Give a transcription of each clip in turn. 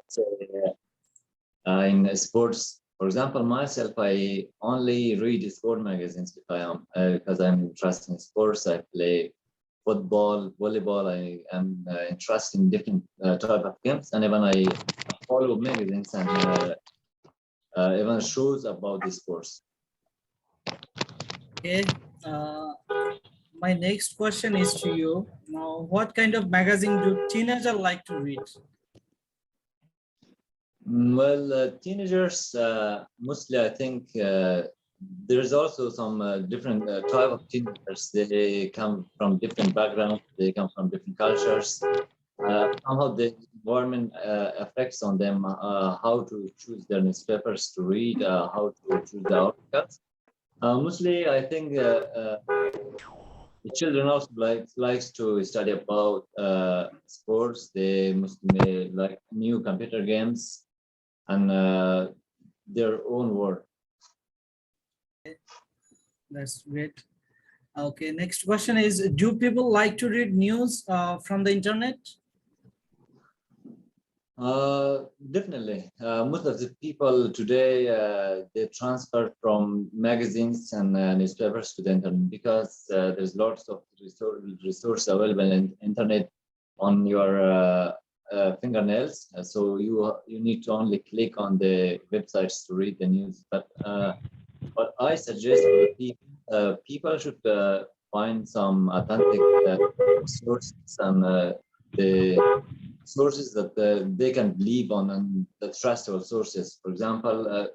say, in sports. For example, myself, I only read sport magazines if I am because I'm interested in sports. I play football, volleyball. I am interested in different type of games, and even I follow magazines and even shows about the sports. Okay. My next question is to you. Now, what kind of magazine do teenagers like to read? Well, teenagers, mostly I think there's also some different type of teenagers. They come from different backgrounds, they come from different cultures. Somehow the environment affects on them how to choose their newspapers to read, how to choose the articles. Mostly, I think the children also likes to study about sports. They mostly like new computer games and their own work. That's great. Okay, next question is, do people like to read news from the internet? Definitely. Most of the people today, they transfer from magazines and newspapers to the internet because there's lots of resource available in internet on your fingernails. So you need to only click on the websites to read the news. But what I suggest for the people should find some authentic sources and the sources that they can believe on and the trustable sources. For example,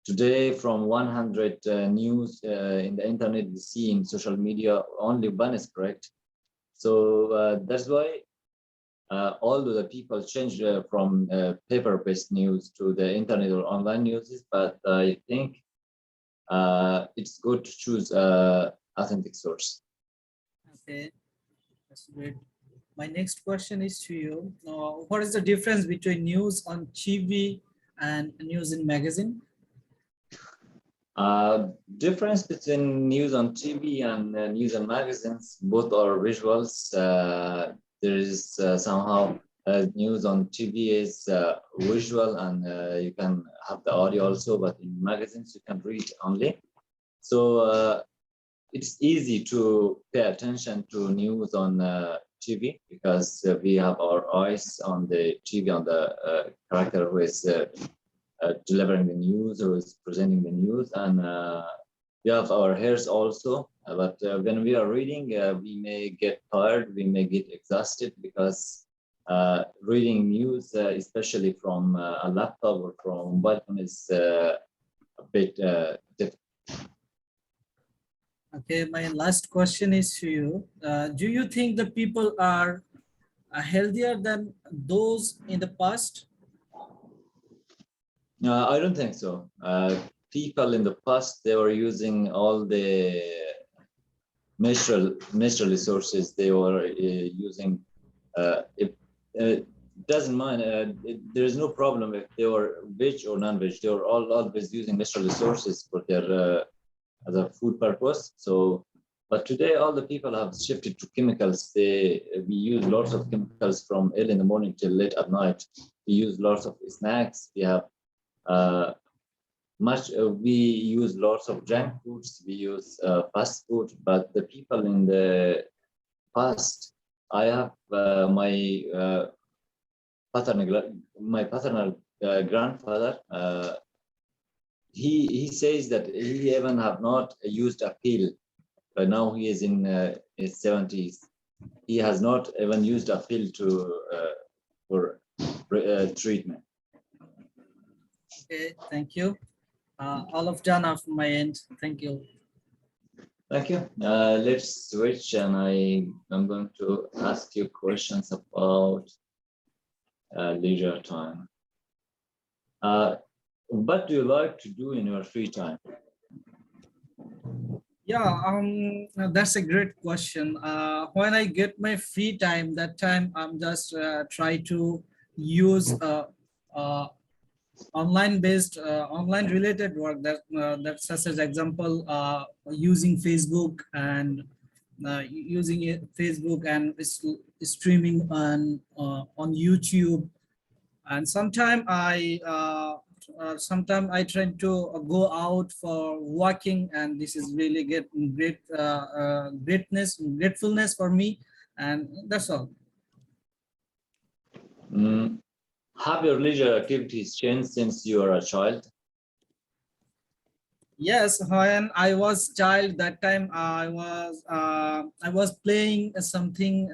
today from 100 news in the internet we see in social media, only one is correct. So that's why although the people change from paper-based news to the internet or online news, but I think it's good to choose authentic source. Okay, that's great. My next question is to you. What is the difference between news on TV and news in magazine? Difference between news on TV and news and magazines, both are visuals. There is somehow news on TV is visual and you can have the audio also, but in magazines you can read only. So it's easy to pay attention to news on TV because we have our eyes on the TV, on the character who is delivering the news, who is presenting the news, and we have our hairs also. But when we are reading, we may get tired, we may get exhausted because reading news, especially from a laptop or from mobile phone, is a bit difficult. Okay, my last question is to you. Do you think the people are healthier than those in the past? I don't think so. People in the past, they were using all the natural resources. They were using. It doesn't mind. There is no problem if they were veg or non-veg. They were always using natural resources for their as a food purpose. So, but today all the people have shifted to chemicals. We use lots of chemicals from early in the morning till late at night. We use lots of snacks. We have we use lots of junk foods. We use fast food. But the people in the past, I have my paternal grandfather. He says that he even have not used a pill. But now he is in his 70s. He has not even used a pill for treatment. Okay, thank you. All of done off my end. Thank you. Thank you. Let's switch, and I'm going to ask you questions about leisure time. What do you like to do in your free time? Yeah, that's a great question. When I get my free time, that time I'm just try to use online based, online related work that such as example using Facebook and using Facebook and streaming on YouTube. And sometimes I try to go out for walking, and this is really gratefulness for me, and that's all. Have your leisure activities changed since you were a child? Yes, when I was child, that time I was playing something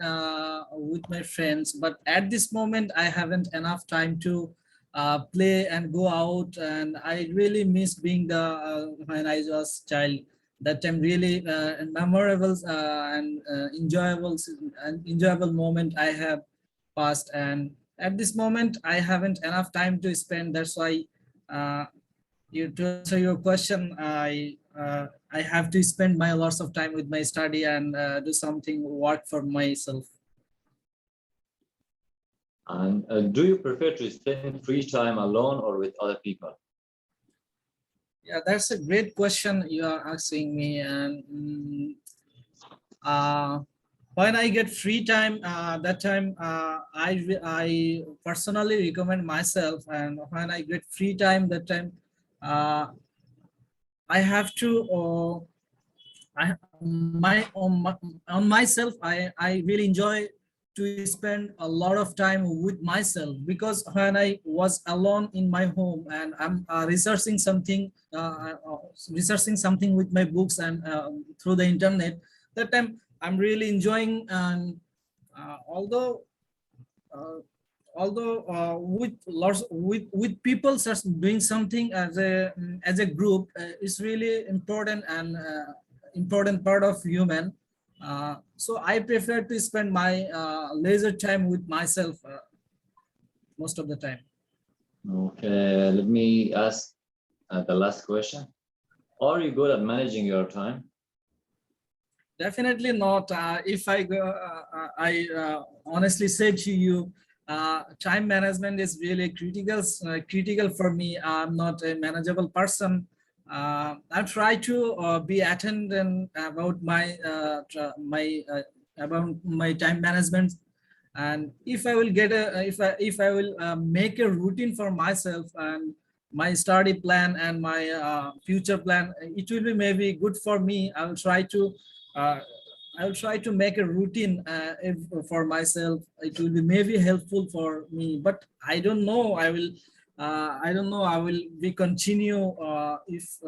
with my friends, but at this moment I haven't enough time to play and go out, and I really miss being the when I was child. That time really memorable and enjoyable moment I have passed, and at this moment I haven't enough time to spend. That's why. To answer your question, I have to spend my lots of time with my study and do something work for myself. And do you prefer to spend free time alone or with other people? Yeah, that's a great question you are asking me. And when I get free time, that time I personally recommend myself. And when I get free time, that time I have to. On myself, I really enjoy to spend a lot of time with myself, because when I was alone in my home and I'm researching something with my books and through the internet, that time I'm really enjoying. And although with people doing something as a group, is really important and important part of human. So I prefer to spend my leisure time with myself most of the time. Okay, let me ask the last question. Are you good at managing your time? Definitely not. If I go, I honestly say to you, time management is really critical for me. I'm not a manageable person. I try to be attendant about about my time management, and if I will get a if I will make a routine for myself and my study plan and my future plan, it will be maybe good for me. Uh, I will try to make a routine for myself. It will be maybe helpful for me, but I don't know. I don't know. I will be continue if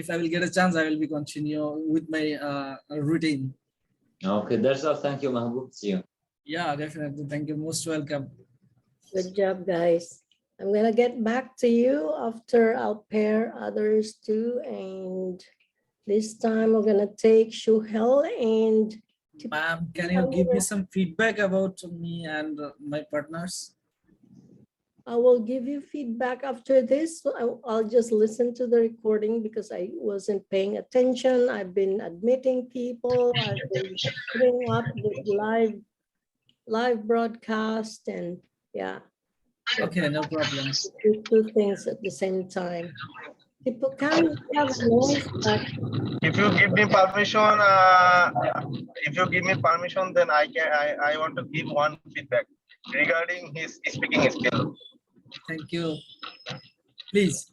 I will get a chance. I will be continue with my routine. Okay, that's all. Thank you, Mahbub. See you. Yeah, definitely. Thank you. Most welcome. Good job, guys. I'm gonna get back to you after I'll pair others too, and this time we're gonna take Shohel and. Ma'am, can you give me some feedback about me and my partners? I will give you feedback after this. I'll just listen to the recording because I wasn't paying attention. I've been admitting people. I've been putting up the live broadcast, and yeah. Okay, no problem. Do two things at the same time. People can have noise, but if you give me permission, then I want to give one feedback regarding his speaking skill. Thank you. Please.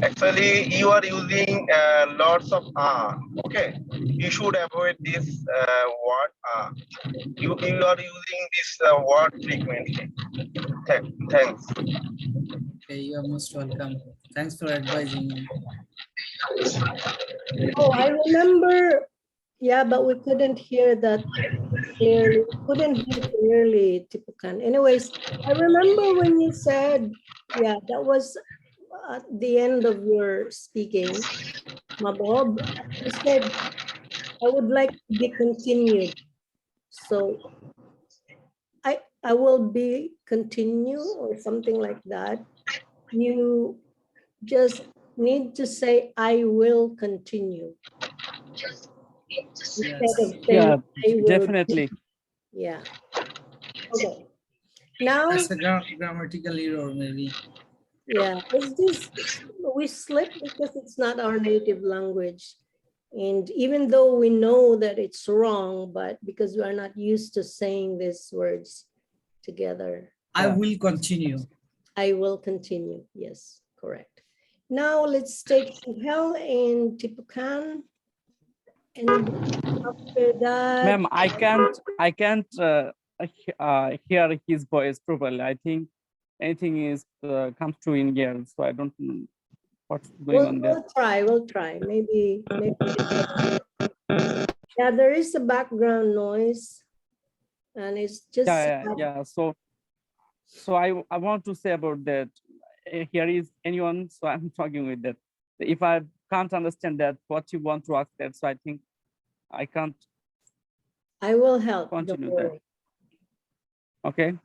Actually, you are using lots of okay. You should avoid this word you are using this word frequently. Thanks. Okay, you are most welcome. Thanks for advising me. oh, I remember. Yeah, but we couldn't hear that clearly. Couldn't hear clearly, Tipukan. Anyways, I remember when you said, yeah, that was at the end of your speaking, Mahbub. You said, I would like to be continued. So I will be continue or something like that. You just need to say, I will continue. Instead of saying, Yeah, I will. definitely. Yeah. Okay. Now, That's a grammatical error, maybe. yeah, it's just we slip because it's not our native language. And even though we know that it's wrong, but because we are not used to saying these words together. I will continue. I will continue. Yes, correct. Now let's take Shohel and Tipu. And after that, Ma'am, I can't hear his voice properly. I think anything is comes to in here, so I don't know what's going on there. we'll try. Maybe. Yeah, there is a background noise, and it's just Yeah. So I want to say about that. Here is anyone, so I'm talking with that. If I can't understand that, what you want to ask that, so I think I can't. I will help. Continue that. Okay.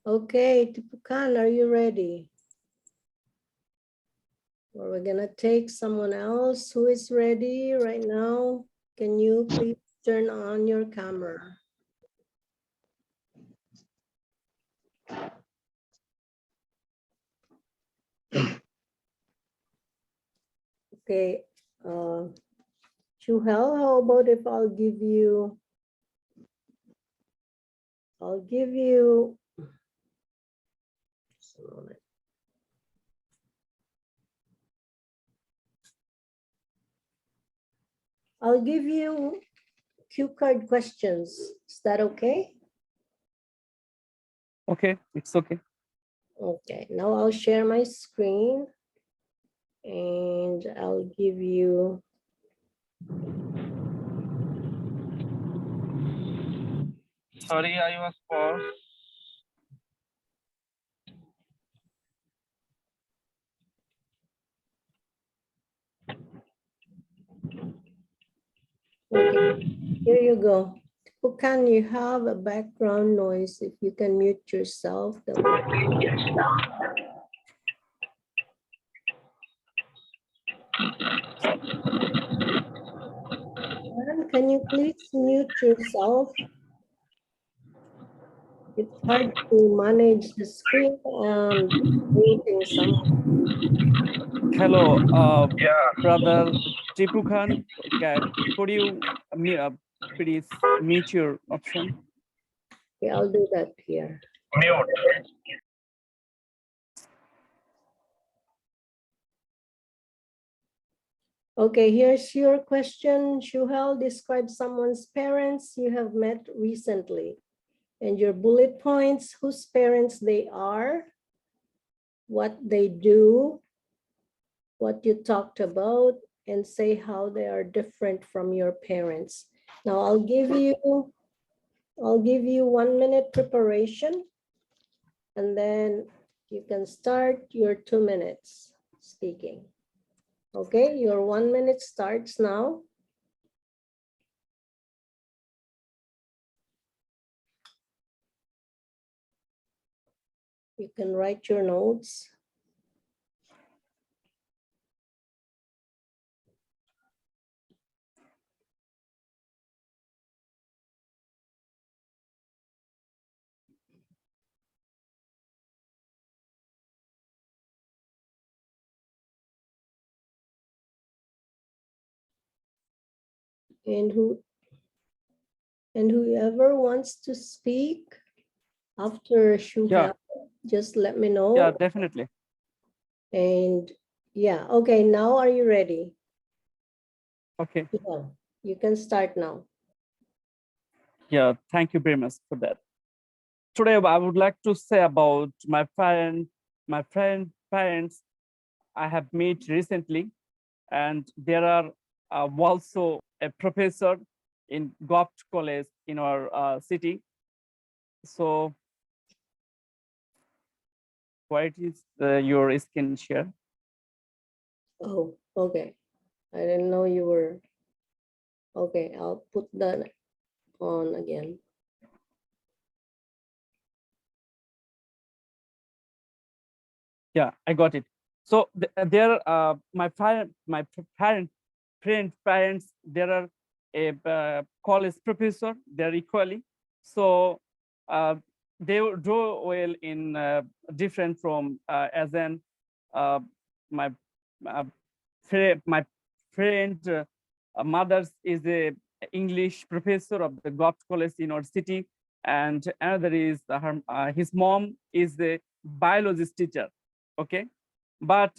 Okay, Tipu, are you ready? Or we're gonna take someone else who is ready right now. Can you please turn on your camera? Okay, Shohel, how about if I'll give you just a moment. I'll give you cue card questions. Is that okay? Okay, it's okay. Okay, now I'll share my screen and I'll give you. Sorry, I was paused. Okay, here you go. Can you have a background noise? If you can mute yourself. That can you please mute yourself? It's hard to manage the screen and muting someone. Hello, Yeah. brother Tipu Khan. Could you please mute your option? Okay, I'll do that here. Mute. Okay, here's your question. Shohel, describe someone's parents you have met recently. And your bullet points, whose parents they are, what they do, what you talked about, and say how they are different from your parents. Now I'll give you 1 minute preparation, and then you can start your 2 minutes speaking. Okay, your 1 minute starts now. You can write your notes. And whoever wants to speak after Shohel, just let me know. Yeah, definitely. And yeah, okay, now are you ready? Okay. Yeah, you can start now. Yeah, thank you very much for that. Today, I would like to say about my parents I have met recently, and there are also a professor in Gopt College in our city. So, what is your screen share? Oh, okay. I didn't know you were. Okay, I'll put that on again. Yeah, I got it. So there, my parents, there are a college professor. They're equally. So they do well in different from as an my my friend mother's is a English professor of the Goft College University, and another is his mom is the biologist teacher. Okay, but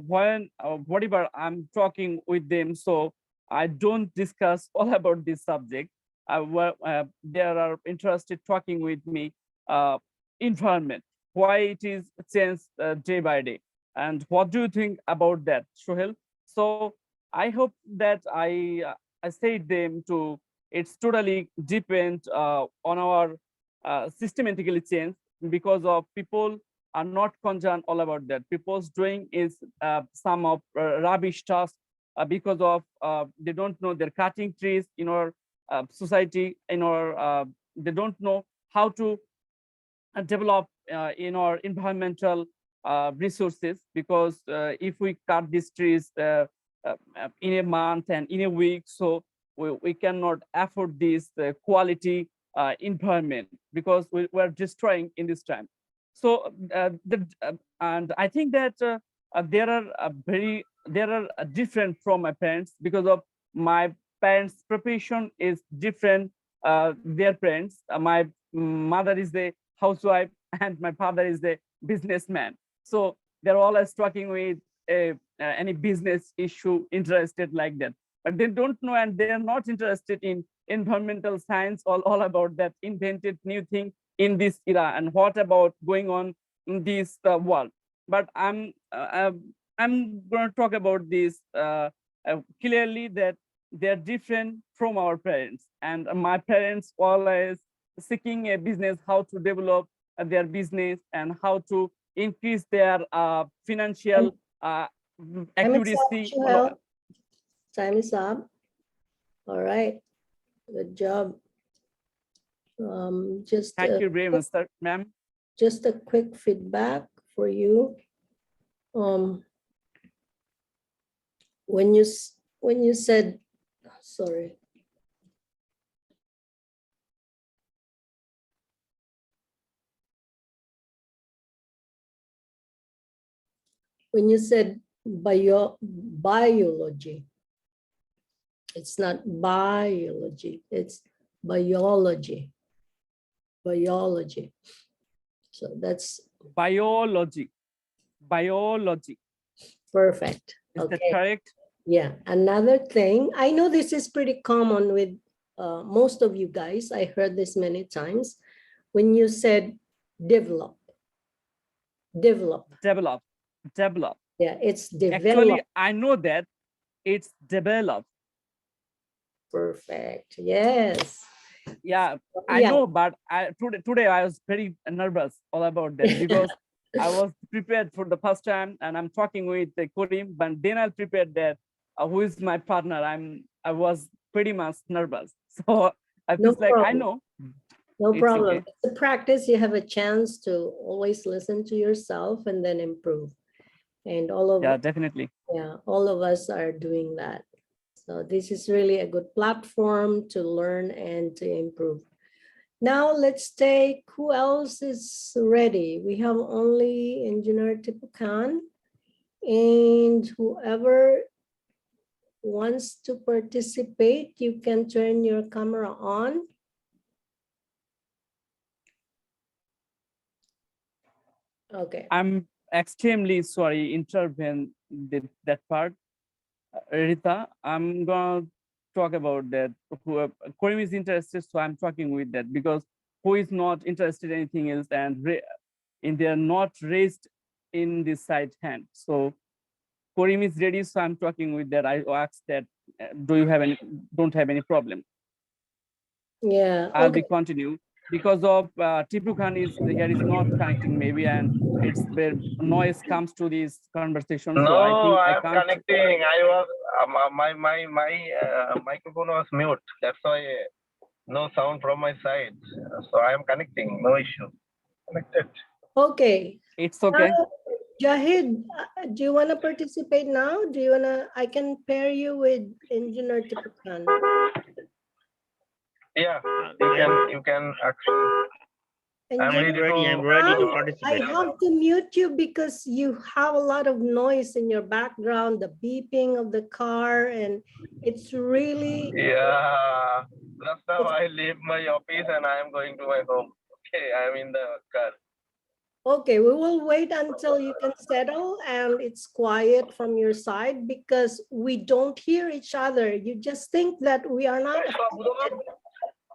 when whatever I'm talking with them, so I don't discuss all about this subject. They are interested talking with me environment, why it is changed day by day, and what do you think about that, Shohel? So I hope that I said them to it's totally depend on our systematically change, because of people are not concerned all about that. People's doing is some of rubbish stuff because of they don't know they're cutting trees in our society, in our they don't know how to develop in our environmental resources, because if we cut these trees in a month and in a week, so we cannot afford this quality environment, because we're destroying in this time. So and I think that there are different from my parents, because of my parents' profession is different. Their parents, my mother is the housewife and my father is the businessman. So they're always talking with any business issue interested like that, but they don't know and they are not interested in environmental science, all about that invented new thing in this era and what about going on in this world. But I'm going to talk about this clearly, that they're different from our parents, and my parents always seeking a business, how to develop their business and how to increase their financial accuracy. Time is up. All right, good job. Thank you very much, sir, ma'am. Just a quick feedback for you. When you said, sorry. When you said biology, it's not biology, it's biology. Biology. So that's biology. Perfect. Is okay. that correct? Yeah. Another thing, I know this is pretty common with most of you guys. I heard this many times. When you said develop. Yeah, it's develop. Actually, I know that it's developed. Perfect. Yes. Yeah, I know, but today I was very nervous all about that, because I was prepared for the first time and I'm talking with Karim, but then I prepared that who is my partner. I was pretty much nervous. So I feel like I know. No problem. Okay. It's a practice. You have a chance to always listen to yourself and then improve. And all of definitely. Yeah, all of us are doing that. So this is really a good platform to learn and to improve. Now let's take who else is ready. We have only Engineer Tipu, and whoever wants to participate, you can turn your camera on. Okay. I'm extremely sorry, intervene that part. Rita, I'm gonna talk about that. Karim is interested, so I'm talking with that, because who is not interested in anything else and they are not raised in this side hand. So Karim is ready, so I'm talking with that. I asked that, don't have any problem? Yeah. I'll be continue because of Tipu is here is not connecting maybe, and it's where noise comes to this conversation. No, so I think I I am can't. connecting. I was my microphone was mute. That's why no sound from my side. So I am connecting. No issue. Connected. Okay. It's okay. Jahid, do you want to participate now? Do you want to? I can pair you with Engineer Tipu. Yeah, you can actually. And I'm ready I'm to ready to I participate. have to mute you because you have a lot of noise in your background, the beeping of the car, and it's really, Yeah, just now I leave my office and I am going to my home. Okay, I am in the car. okay, we will wait until you can settle and it's quiet from your side because we don't hear each other. You just think that we are not affected.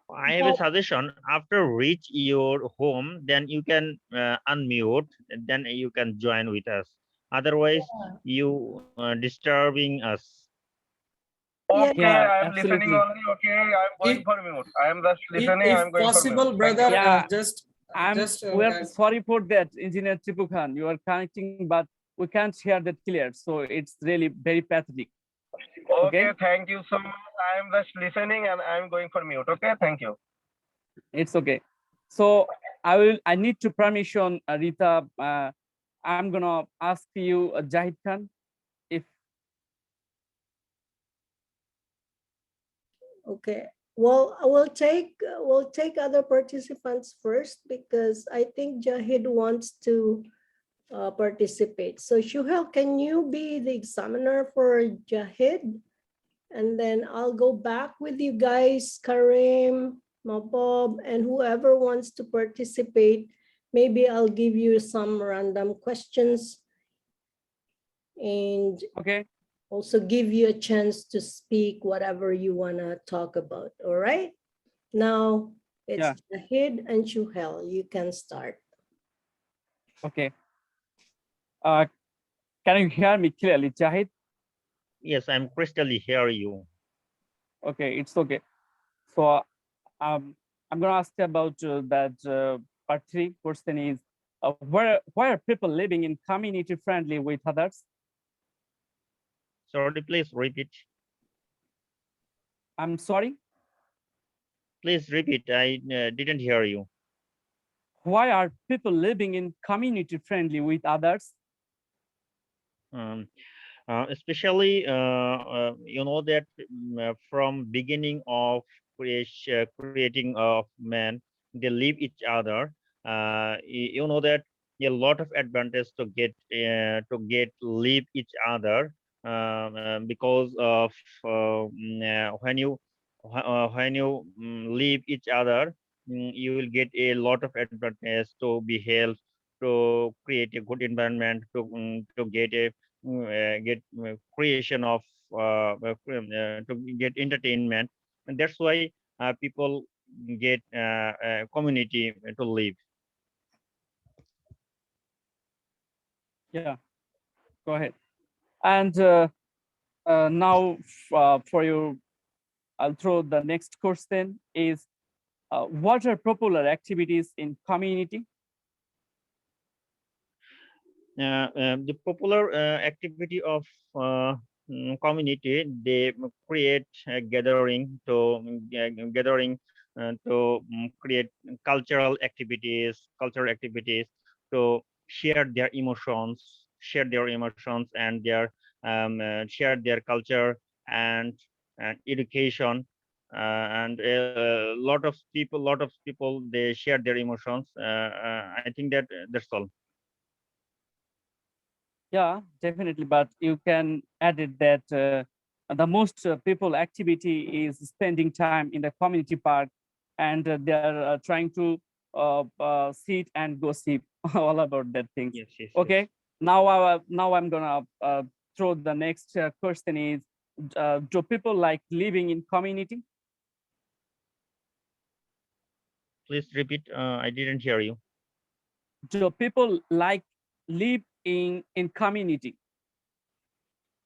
I have a suggestion. After reach your home, then you can unmute. Then you can join with us. Otherwise, you disturbing us. Yeah, Okay, Yeah, I am listening absolutely. only. Okay, I am going If, for mute. I am just listening. I am if going for mute. possible, Thank brother, you. Yeah, just we're guys. sorry for that, Engineer Tipu Khan. You are connecting, but we can't hear that clear. So it's really very pathetic. Okay, Okay, thank you so much. I am just listening and I am going for mute. Okay, thank you. it's okay. So I need to permission, Rita. I'm gonna ask you, Jahid Khan, if okay. Well, we'll take other participants first because I think Jahid wants to participate. So Shohel, can you be the examiner for Jahid? And then I'll go back with you guys, Karim, Mahbub, and whoever wants to participate. Maybe I'll give you some random questions and okay. also give you a chance to speak whatever you want to talk about. All right. Now it's Yeah. Jahid and Shohel. You can start. Okay. Can you hear me clearly, Jahid? Yes, I'm crystally hear you. Okay, it's okay. So I'm gonna ask you about that part 3 question is why are people living in community friendly with others? Sorry, please repeat. I'm sorry. Please repeat. I didn't hear you. Why are people living in community friendly with others? Um, especially, you know that from beginning of creating of man, they live each other. You know that a lot of advantage to get live each other because of when you live each other, you will get a lot of advantage to be helped to create a good environment to get a get creation of to get entertainment, and that's why people get community to live. Yeah, go ahead. And now for you, I'll throw the next question is what are popular activities in community? The popular activity of community, they create a gathering to create cultural activities to share their emotions and their share their culture and education, and a lot of people they share their emotions. I think that that's all. Yeah, definitely. But you can add it that the most people activity is spending time in the community park, and they are trying to sit and gossip all about that things. Yes, yes, Okay. yes. Now I'm gonna throw the next question is do people like living in community? Please repeat. I didn't hear you. Do people like live in community?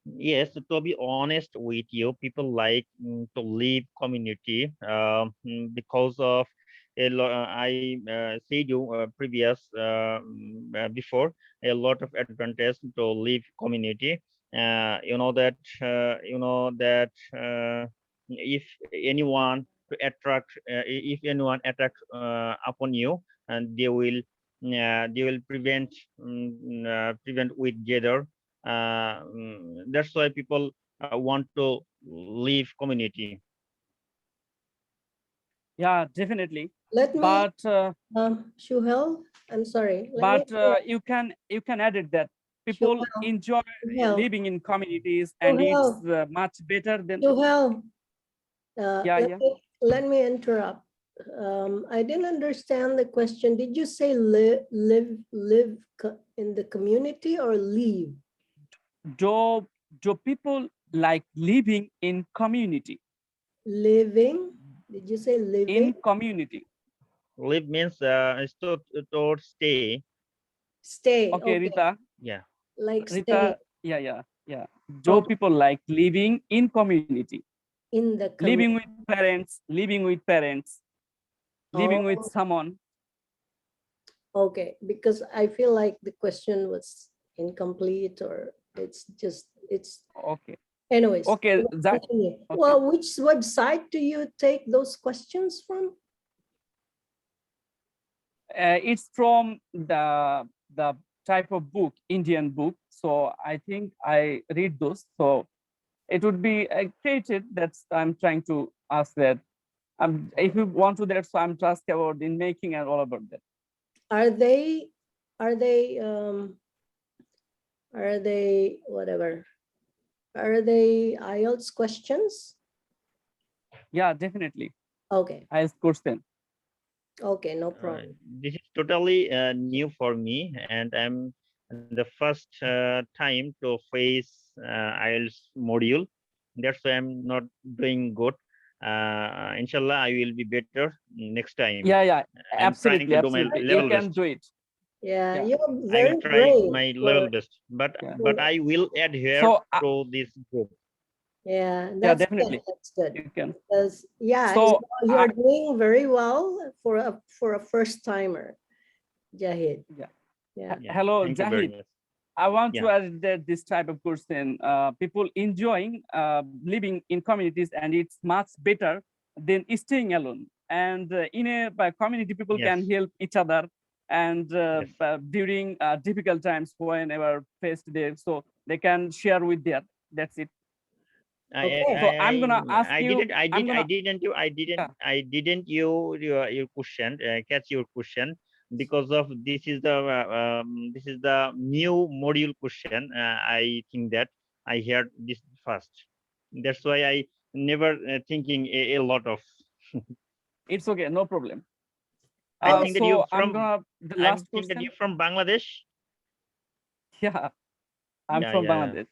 Yes, to be honest with you, people like to live community because of I said you previous before a lot of advantage to live community. You know that if anyone to attract if anyone attract upon you, and they will prevent with gather. That's why people want to leave community. Yeah, definitely. Let me, but Shohel, I'm sorry. Let me, you can add it that people Shohel, enjoy Shohel, living in communities, and it's Shohel, much better than Shohel, yeah, yeah. let me interrupt. I didn't understand the question. Did you say live in the community or leave? Do people like living in community? Living? Did you say living? In community. Live means to stay. Stay. Okay, Rita. Yeah. Like Rita, stay yeah. Do people like living in community? in the Living community. with parents, living with someone. Okay, because I feel like the question was incomplete, or it's Okay. anyways. Okay, that Continue. okay. Well, which website do you take those questions from? It's from the type of book, Indian book. So I think I read those. So it would be created. That's I'm trying to ask that. If you want to that, so I'm just about in making and all about that. Are they whatever? Are they IELTS questions? Yeah, definitely. Okay. IELTS question. Okay, no problem. This is totally new for me, and I'm the first time to face IELTS module. That's why I'm not doing good. Inshallah, I will be better next time. Yeah, I'm trying absolutely, to do my absolutely. level You can best. do it. Yeah, Yeah. you're I very will try brave. my level best, but I will adhere So, to this group. Yeah, yeah, that's definitely. good. That's good. You can. Because yeah, So you're doing very well for a first timer, Jahid. yeah. Yeah. Hello, Thank you very Jahid. much. I want to Yeah. add that this type of question, people enjoying living in communities, and it's much better than staying alone. And in a community, people Yes. can help each other, and Yes. during difficult times, whenever faced there, so they can share with their. That's it. So I'm gonna ask you. I didn't your question catch your question, because of this is the new module question. I think that I heard this first. That's why I never thinking a lot of. It's okay, no problem. I think that you So I'm from. gonna the I last think that question. you from Bangladesh. Yeah, I'm Yeah, from yeah. Bangladesh.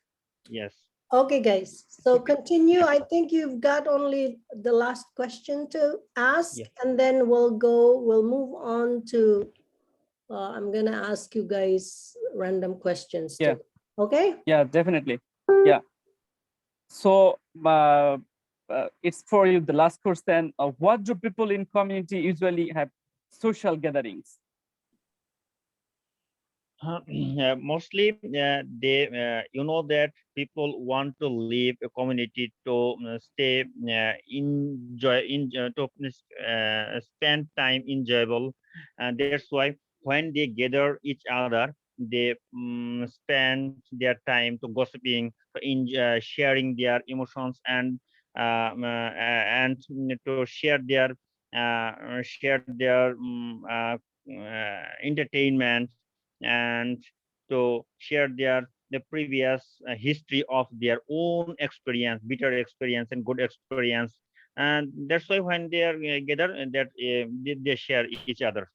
Yes. Okay, guys. So continue. I think you've got only the last question to ask, Yeah. and then we'll move on to, I'm gonna ask you guys random questions Yeah. too. Okay? Yeah, definitely. Yeah. So it's for you the last question. What do people in community usually have social gatherings? Mostly they you know that people want to live a community to stay to spend time enjoyable, and that's why when they gather each other, they spend their time to gossiping, to sharing their emotions, and to share their entertainment, and to share the previous history of their own experience, bitter experience and good experience. And that's why when they are together, that they share each other.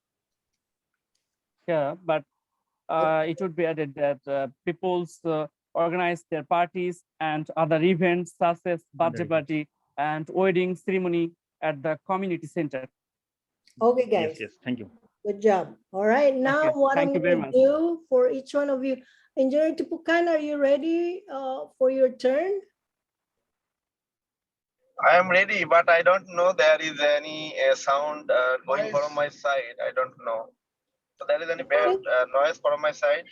Yeah, but it would be added that people's organize their parties and other events such as birthday party and wedding ceremony at the community center. Okay, Yes, guys. yes, thank you. Good job. All right. Now, Okay, what I'm thank you very going to much. do for each one of you, Engineer Tipukan, are you ready for your turn? I am ready, but I don't know there is any sound going from my side. I don't know. So there is any bad noise from my side?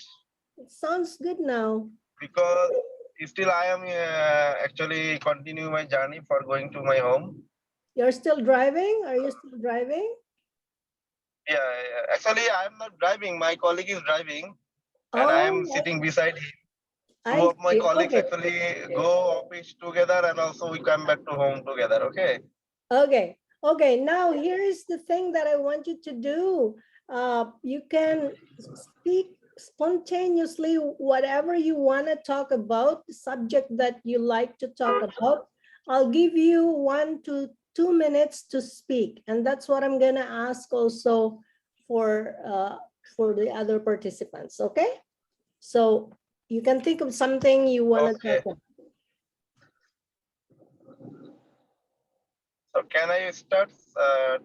It sounds good now. Because still I am actually continue my journey for going to my home. You're still driving? Are you still driving? Yeah, actually I am not driving. My colleague is driving, and I am sitting beside him. Two of my colleagues actually go office together, and also we come back to home together. Okay. Okay. Okay, now here is the thing that I want you to do. You can speak spontaneously whatever you want to talk about, the subject that you like to talk about. I'll give you 1 to 2 minutes to speak, and that's what I'm gonna ask also for the other participants. Okay, so you can think of something you want to Okay. talk about. So can I start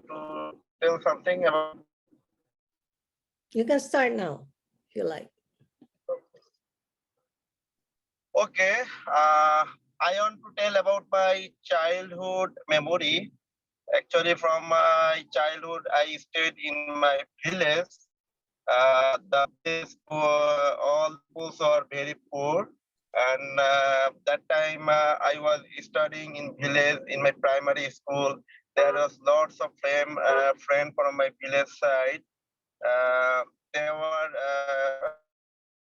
to tell something about? You can start now if you like. Okay. I want to tell about my childhood memory. Actually, from my childhood, I stayed in my village. The village, all the schools are very poor. And that time I was studying in village in my primary school. There was lots of friend from my village side. There were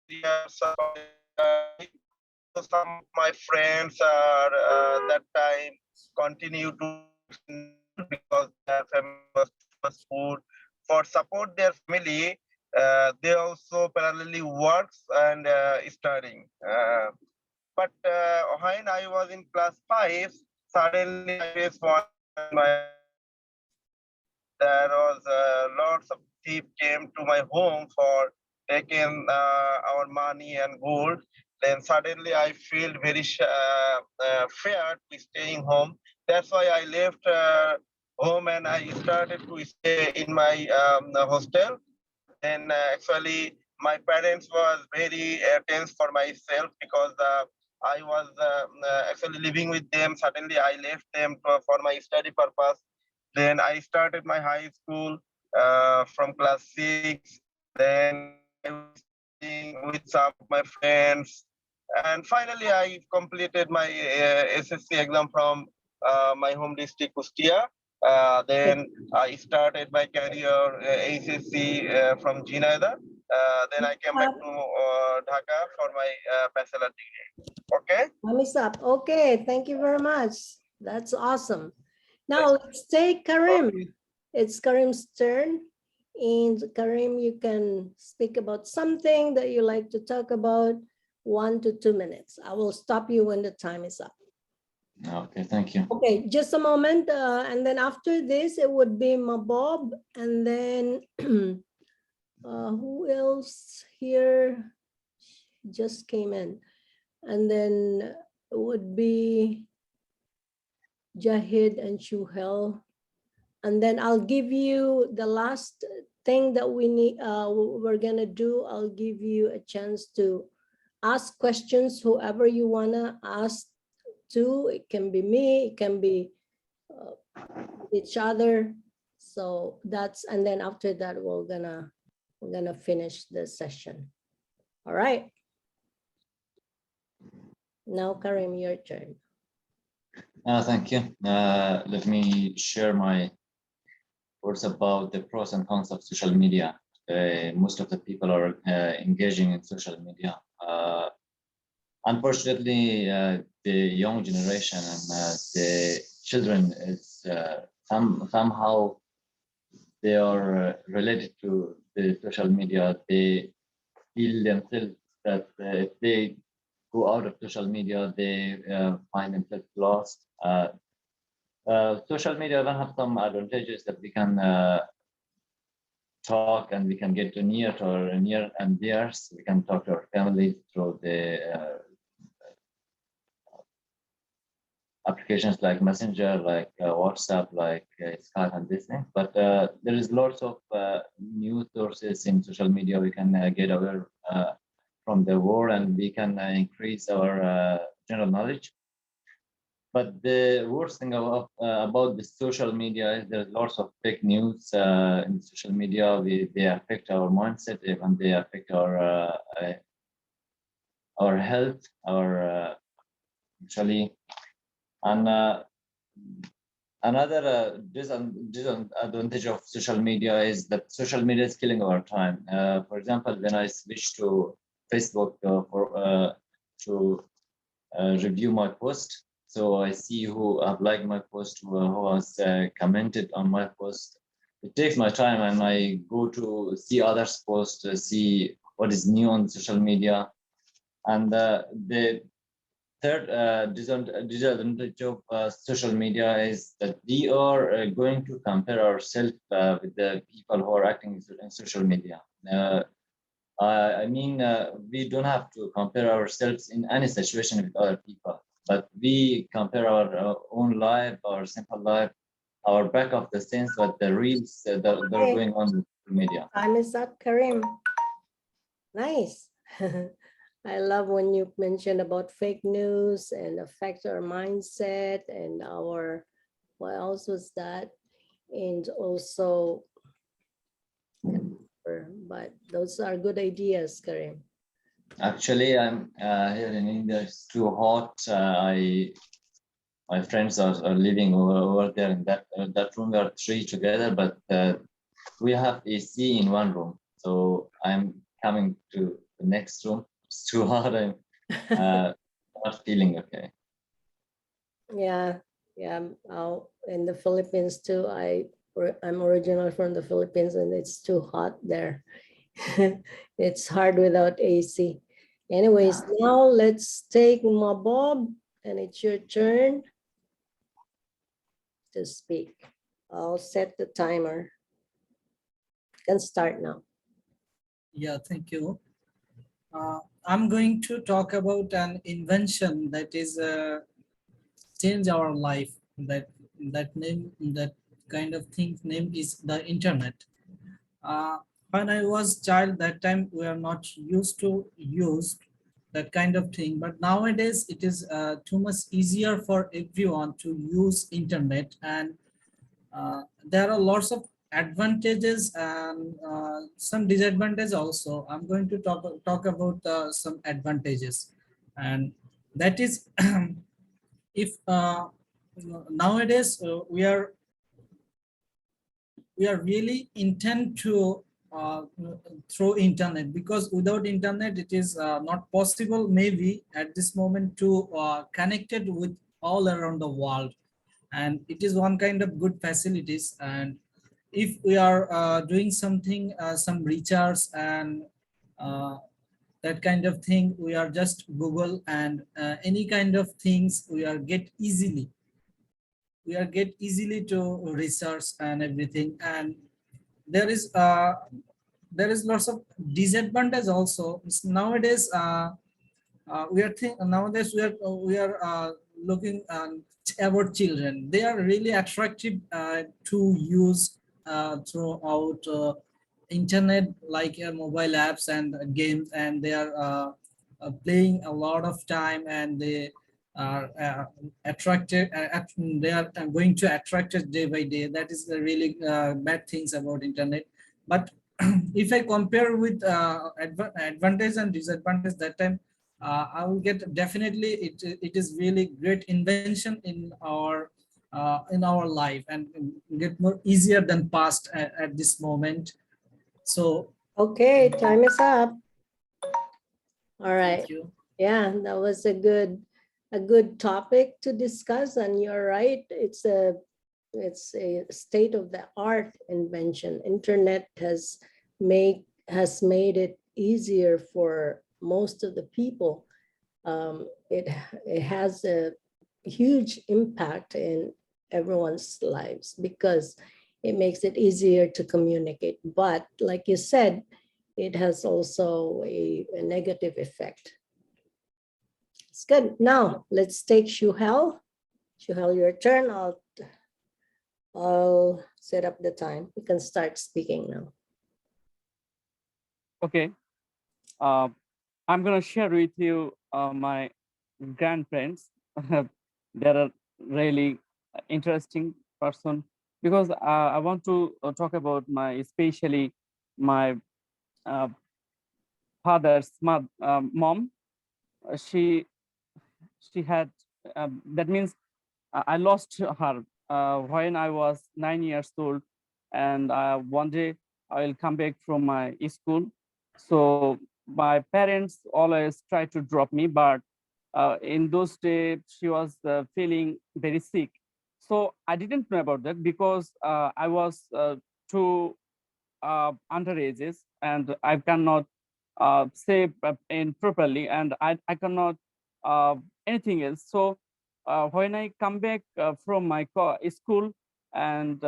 years of some of my friends are that time continue to because their family was too much poor. For support their family, they also parallelly works and studying. But when I was in class 5, suddenly I faced one my there was lots of thief came to my home for taking our money and gold. Then suddenly I feel very fear to staying home. That's why I left home and I started to stay in my hostel. Then actually my parents was very tense for myself because I was actually living with them. Suddenly I left them for my study purpose. Then I started my high school from class 6. Then I was studying with some of my friends. And finally, I completed my SSC exam from my home district, Kustia. Then I started my career SSC from Jinaida. Then I came back to Dhaka for my bachelor degree. Okay. Time is up. Okay, thank you very much. That's awesome. Now let's take Karim. It's Karim's turn. And Karim, you can speak about something that you like to talk about, 1 to 2 minutes. I will stop you when the time is up. Okay, thank you. Okay, just a moment. And then after this, it would be Mahbub. And then who else here just came in? And then it would be Jahid and Shohel. And then I'll give you the last thing that we need, we're gonna do. I'll give you a chance to ask questions, whoever you wanna ask to. It can be me, it can be each other. So that's, and then after that, we're gonna finish the session. All right. Now, Karim, your turn. Thank you. Let me share my words about the pros and cons of social media. Most of the people are engaging in social media. Unfortunately, the young generation and the children is somehow they are related to the social media. They feel themselves that if they go out of social media, they find themselves lost. Social media then have some advantages that we can talk and we can get to near and dears. We can talk to our families through the applications like Messenger, like WhatsApp, like Skype and this thing. But there is lots of news sources in social media. We can get aware from the world and we can increase our general knowledge. But the worst thing about the social media is there's lots of fake news in social media. They affect our mindset, and they affect our health, our actually. And another disadvantage of social media is that social media is killing our time. For example, when I switch to Facebook to review my post, So I see who have liked my post, who has commented on my post. It takes my time, and I go to see others' posts to see what is new on social media. And the third disadvantage of social media is that we are going to compare ourselves with the people who are acting in social media. I mean, we don't have to compare ourselves in any situation with other people, but we compare our own life, our simple life, our back of the scenes, but the reels that are going on with social media. Time is up, Karim. Nice. I love when you mentioned about fake news and affect our mindset and our, what else was that? And also, but those are good ideas, Karim. Actually, I'm here in India. It's too hot. My friends are living over there in that room. We are three together, but we have AC in one room. So I'm coming to the next room. It's too hot. I'm not feeling okay. Yeah, in the Philippines too. I'm originally from the Philippines, and it's too hot there. It's hard without AC. Anyways, now let's take Mahbub, and it's your turn to speak. I'll set the timer. You can start now. Yeah, thank you. I'm going to talk about an invention that is change our life. That kind of thing name is the internet. When I was child, that time we are not used to use that kind of thing. But nowadays, it is too much easier for everyone to use internet, and there are lots of advantages and some disadvantages also. I'm going to talk about some advantages, and that is if nowadays we are really intent to through internet, because without internet it is not possible maybe at this moment to connected with all around the world, and it is one kind of good facilities. And if we are doing something, some research and uh, that kind of thing, we are just Google, and any kind of things we are get easily to research and everything. And there is lots of disadvantage also nowadays. Nowadays we are looking about children. They are really attractive to use throughout internet, like mobile apps and games, and they are playing a lot of time, and they are attracted. They are going to attracted day by day. That is the really bad things about internet. But if I compare with advantage and disadvantage, that time I will get definitely it is really great invention in our life, and get more easier than past at this moment. So Okay, time is up. All right. thank you. Yeah, that was a good topic to discuss, and you're right. It's a state of the art invention. Internet has made it easier for most of the people. It has a huge impact in everyone's lives because it makes it easier to communicate. But like you said, it has also a negative effect. It's good. Now let's take Shohel. Shohel, your turn. I'll set up the time. You can start speaking now. Okay. I'm gonna share with you my grandparents. They are really interesting person, because I want to talk about especially my father's mom. She had that means I lost her when I was 9 years old, and one day I will come back from my school. So my parents always try to drop me, but in those days she was feeling very sick. So I didn't know about that because I was too underages and I cannot say in properly, and I cannot anything else. So when I come back from my school and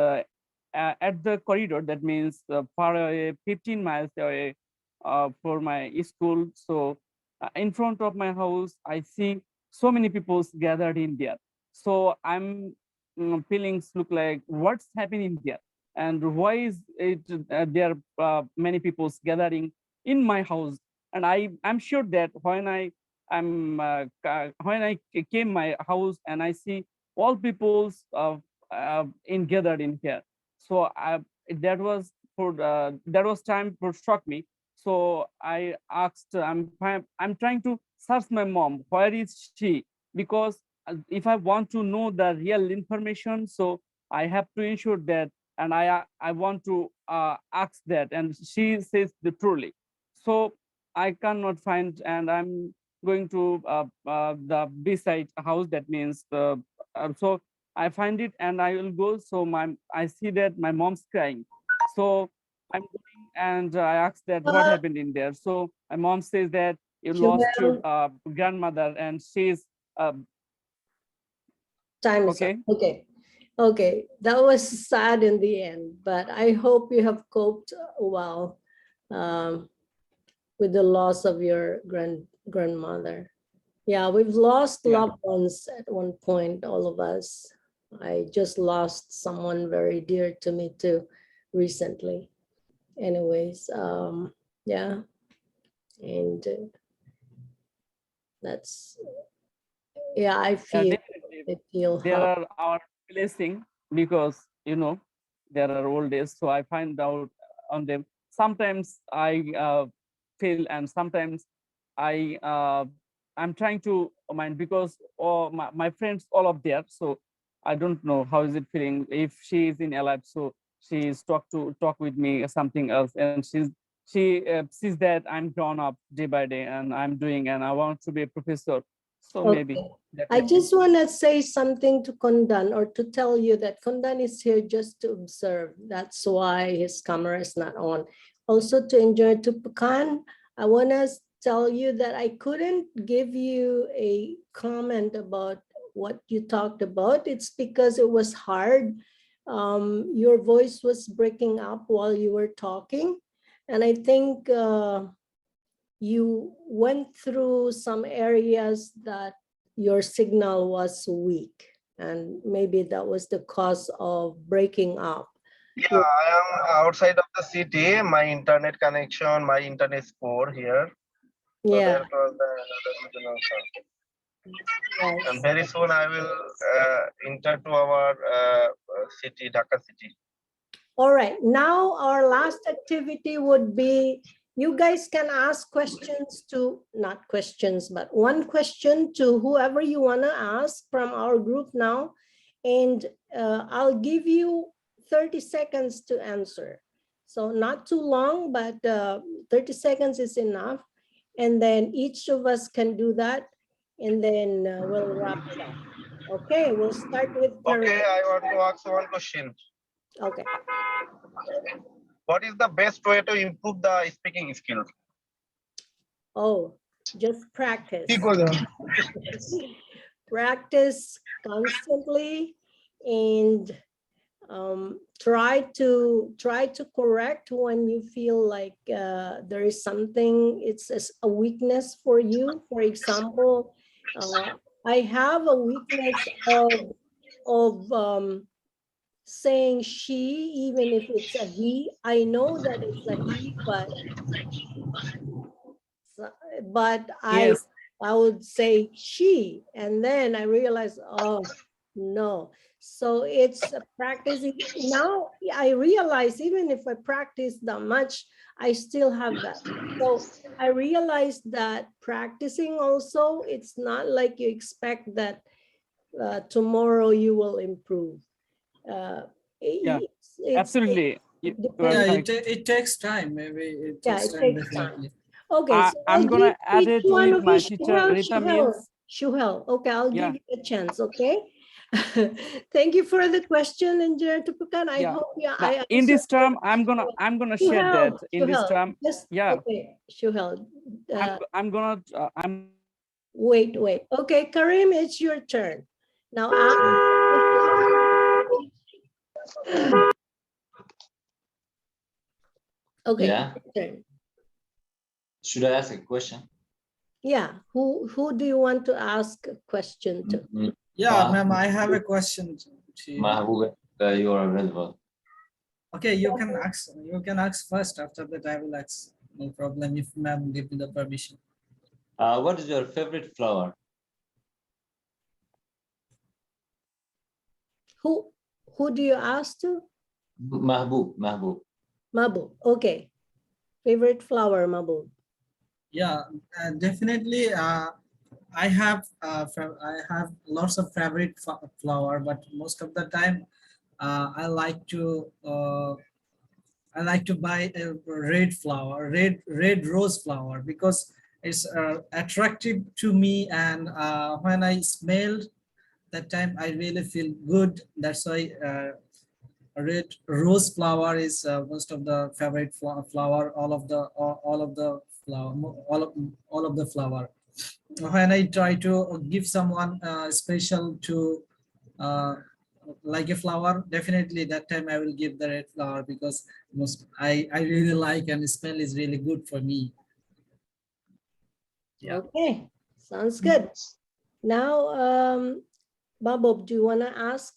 at the corridor, that means far away, 15 miles away for my school. So in front of my house, I see so many people gathered in there. So I'm feelings look like what's happening there and why is it there are many people gathering in my house. And I'm sure that when I came my house and I see all people's in gathered in here. So that was that was time for struck me. So I asked, I'm trying to search my mom, where is she? Because if I want to know the real information, so I have to ensure that, and I want to ask that, and she says the truly. So I cannot find, and I'm going to the beside house. That means the so I find it and I will go. So I see that my mom's crying. So I'm going and I asked that what happened in there. So my mom says that you lost your grandmother and she's time is up. okay. Okay. Okay, that was sad in the end, but I hope you have coped well with the loss of your grandmother. Yeah, we've lost Yeah. loved ones at one point, all of us. I just lost someone very dear to me too recently. Anyways, yeah, and that's, yeah, I feel Definitely. There how. are our blessing because there are old days. So I find out on them. Sometimes I feel, and sometimes I'm trying to mind because all my friends all up there. So I don't know how is it feeling if she is in alive. So she is talk with me or something else, and she sees that I'm grown up day by day and I'm doing, and I want to be a professor. So maybe. Okay. I Definitely. just want to say something to Kundan, or to tell you that Kundan is here just to observe. That's why his camera is not on. Also to enjoy Tupukan, I want to tell you that I couldn't give you a comment about what you talked about. It's because it was hard. Your voice was breaking up while you were talking. And I think you went through some areas that your signal was weak, and maybe that was the cause of breaking up. Yeah, I am outside of the city. My internet connection, my internet is poor here. So Yeah. that was another reason also. Yes. And very soon I will enter to our city, Dhaka city. All right, now our last activity would be, you guys can ask questions to, not questions, but one question to whoever you want to ask from our group now. And I'll give you 30 seconds to answer. So not too long, but 30 seconds is enough. And then each of us can do that. And then we'll wrap it up. Okay, we'll start with Karim. Okay, I want to ask one question. Okay. What is the best way to improve the speaking skills? Oh, just practice. Practice constantly, and try to correct when you feel like there is something, it's a weakness for you. For example, I have a weakness of saying she, even if it's a he. I know that it's a he, but Yes. I would say she, and then I realized, oh no. So it's practicing. Now I realize even if I practice that much, I still have that. So I realized that practicing also, it's not like you expect that tomorrow you will improve. Yeah, It's absolutely. Yeah, depends. it takes time. Maybe it Yeah, takes it time, takes time. definitely. Okay, so I'm I'll gonna give add each it one with of you, my teacher Shohel, Rita Shohel, means. Shohel. Okay, I'll Yeah. give you a chance. Okay. Thank you for the question, Engineer Tipukan. I Yeah. hope Now, I in this answered term, your I'm gonna share Shohel, that in this Shohel, term. just Yeah. okay, Shohel. I'm gonna Wait. Okay, Karim, it's your turn. Now ask. Okay, Yeah. your turn. Should I ask a question? Yeah, who do you want to ask a question to? Yeah, ma'am, I have a question to you. Mahbub, you are available. Okay, you can ask first. After that, I will ask. No problem if ma'am give me the permission. What is your favorite flower? Who do you ask to? Mahbub. Mahbub. Okay. Favorite flower, Mahbub. Yeah, definitely. I have lots of favorite flower, but most of the time, I like to buy a red flower, red rose flower, because it's attractive to me, and when I smelled that time, I really feel good. That's why red rose flower is most of the favorite flower. All of the flower, all of the flower. When I try to give someone special to uh, like a flower, definitely that time I will give the red flower, because I really like, and the smell is really good for me. Yeah. Okay, sounds good. Now, Mahbub, do you want to ask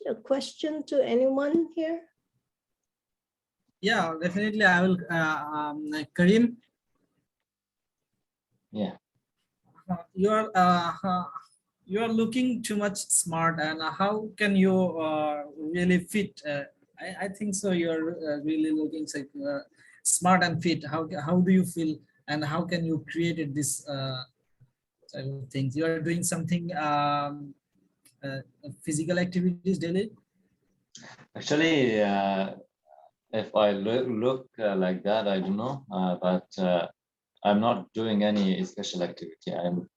a question to anyone here? Yeah, definitely I will. Karim, Yeah. You are looking too much smart, and how can you really fit? I think so. You're really looking smart and fit. How do you feel, and how can you create this type of things? You are doing something physical activities daily. Actually, if I look like that, I don't know, but I'm not doing any special activity. I'm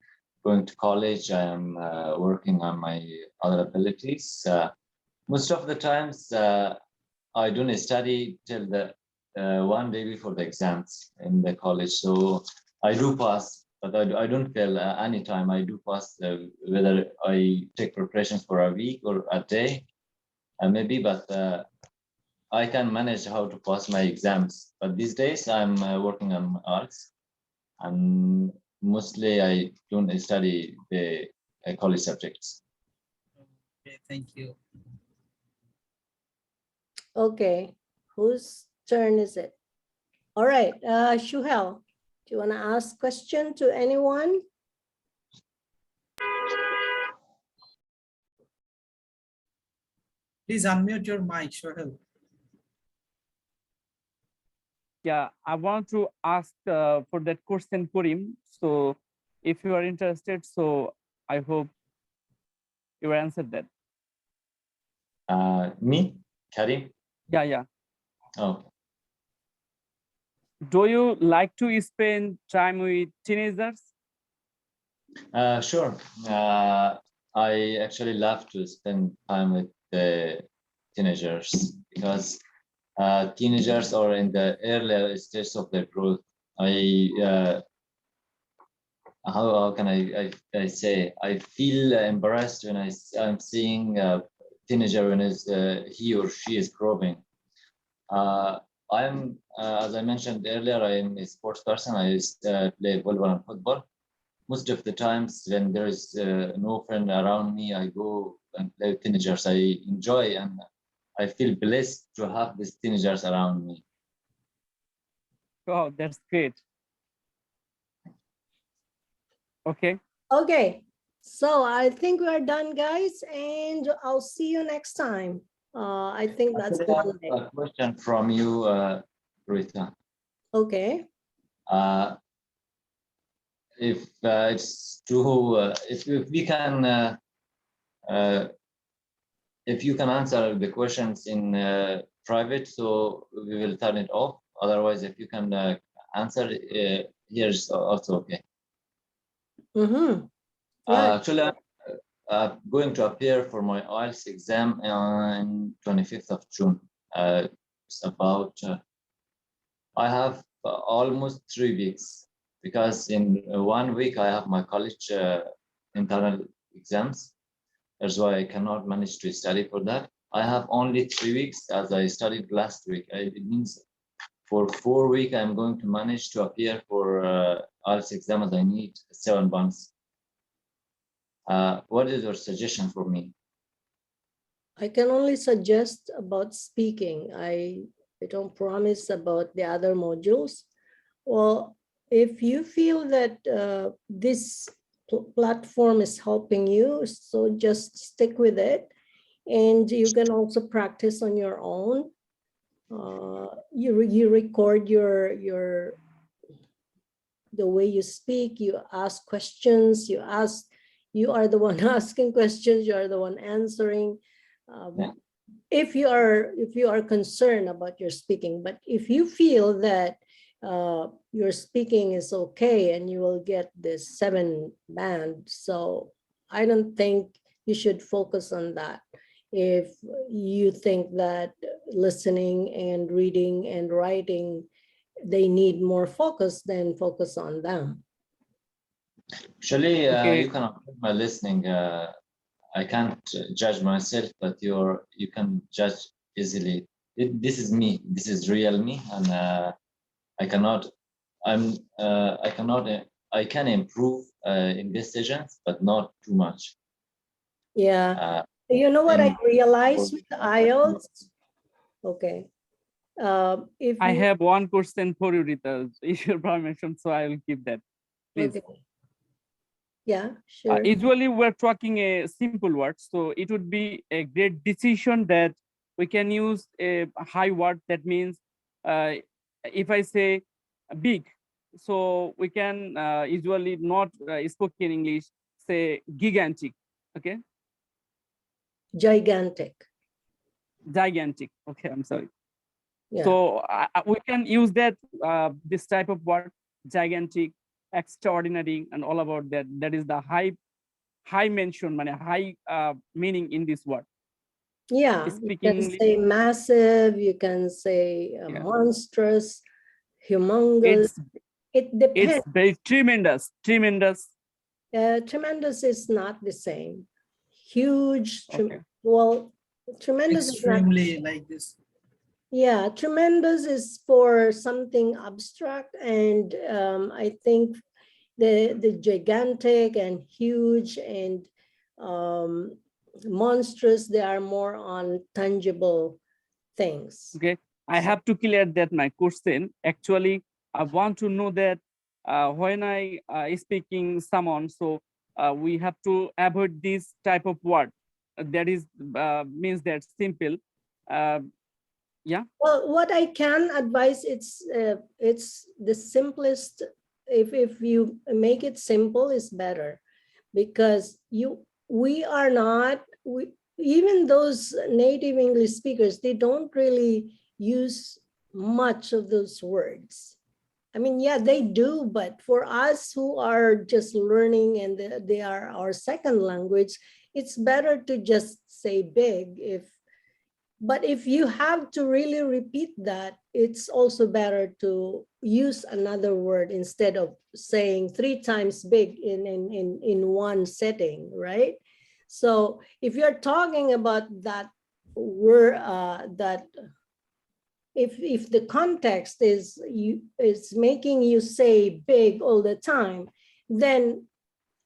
going to college. I am working on my other abilities. Most of the times, I don't study till the one day before the exams in the college. So I do pass, but I don't fail any time. I do pass, whether I take preparations for a week or a day, maybe, but I can manage how to pass my exams. But these days I'm working on arts, and mostly I don't study the college subjects. Okay, thank you. Okay, whose turn is it? All right, Shohel, do you want to ask question to anyone? Please unmute your mic, Shohel. Yeah, I want to ask for that question, Karim. So if you are interested, so I hope you answered that. Me, Karim? Yeah. Oh. Do you like to spend time with teenagers? Sure. I actually love to spend time with the teenagers, because teenagers are in the earlier stage of their growth. How can I say? I feel embarrassed when I'm seeing a teenager when he or she is growing. I'm, as I mentioned earlier, I am a sports person. I play volleyball and football. Most of the times when there is no friend around me, I go and play with teenagers. I enjoy, and I feel blessed to have these teenagers around me. Oh, that's great. Okay. Okay, so I think we are done, guys, and I'll see you next time. I think that's Monday. A question from you, Rita. Okay. If it's true, if we can, if you can answer the questions in private, so we will turn it off. Otherwise, if you can answer, here's also okay. Mm-hmm. Right. Actually, I'm going to appear for my IELTS exam on 25th of June. It's about, I have almost 3 weeks, because in 1 week I have my college internal exams. That's why I cannot manage to study for that. I have only 3 weeks, as I studied last week. It means for 4 weeks I'm going to manage to appear for IELTS exam, as I need 7 months. What is your suggestion for me? I can only suggest about speaking. I don't promise about the other modules. Well, if you feel that this platform is helping you, so just stick with it. And you can also practice on your own. You record the way you speak, you ask questions, you are the one asking questions, you are the one answering. If you are concerned about your speaking, but if you feel that your speaking is okay and you will get this 7 band, so I don't think you should focus on that. If you think that listening and reading and writing, they need more focus, then focus on them. Actually, Okay. you can approve my listening. I can't judge myself, but you can judge easily. This is me. This is real me, and I can improve in decisions, but not too much. Yeah. You know what I realized with the IELTS? Okay. If I you, have one question for you, Rita, if your permission, so I will keep that. Please. okay. Yeah, sure. Usually we're talking a simple word, so it would be a great decision that we can use a high word. That means if I say big, so we can usually not speak in English, say gigantic, okay? Gigantic. Gigantic, okay, I'm sorry. Yeah. So we can use that, this type of word, gigantic, extraordinary, and all about that. That is the high mention, high meaning in this word. Yeah, Speaking you can say massive, you can say monstrous, humongous. It depends. It's very tremendous. Tremendous is not the same. Huge, well, tremendous Extremely is not, like this. yeah, tremendous is for something abstract, and I think the gigantic and huge and monstrous, they are more on tangible things. Okay, I have to clear that my question. Actually, I want to know that when I speaking someone, so we have to avoid this type of word. That is means that simple. Yeah. Well, what I can advise, it's the simplest. If you make it simple, is better, because we are not, even those native English speakers, they don't really use much of those words. I mean, yeah, they do, but for us who are just learning and they are our second language, it's better to just say big. But if you have to really repeat that, it's also better to use another word instead of saying 3 times big in one setting, right? So if you're talking about that word, that if the context is making you say big all the time, then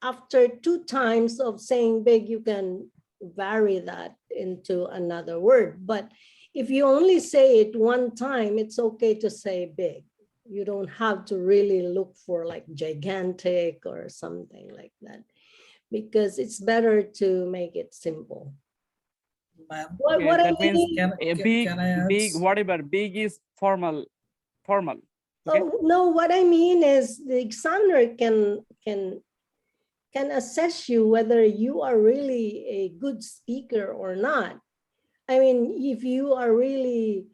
after 2 times of saying big, you can vary that into another word. But if you only say it 1 time, it's okay to say big. You don't have to really look for like gigantic or something like that, because it's better to make it simple. What that I means mean, big, whatever. Big is formal. Okay? Oh, no, what I mean is the examiner can assess you whether you are really a good speaker or not. I mean, if you are really,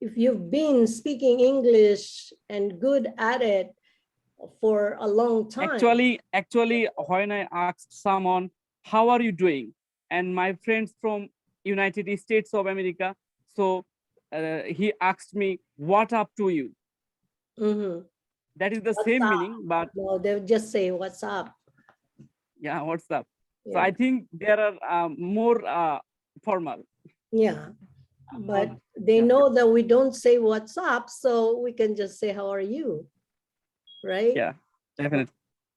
if you've been speaking English and good at it, for a long time. Actually, when I asked someone, how are you doing? And my friends from United States of America, so he asked me, what up to you? Mhm. That is the What's same up? meaning, but No, they'll just say, what's up? yeah, what's up? So Yeah. I think there are more formal. Yeah. But they Yeah. know that we don't say what's up, so we can just say, how are you? Right? Yeah, definitely.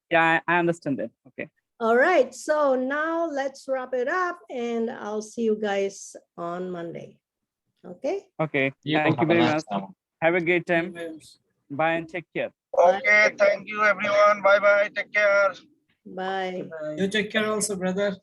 Yeah, I understand that. Okay. All right. So now let's wrap it up and I'll see you guys on Monday. Okay? Okay. You Thank you have a very nice much. time. Have a great time. Bye and take care. Okay, thank you everyone. Bye bye. Take care. Bye. You take care also, brother.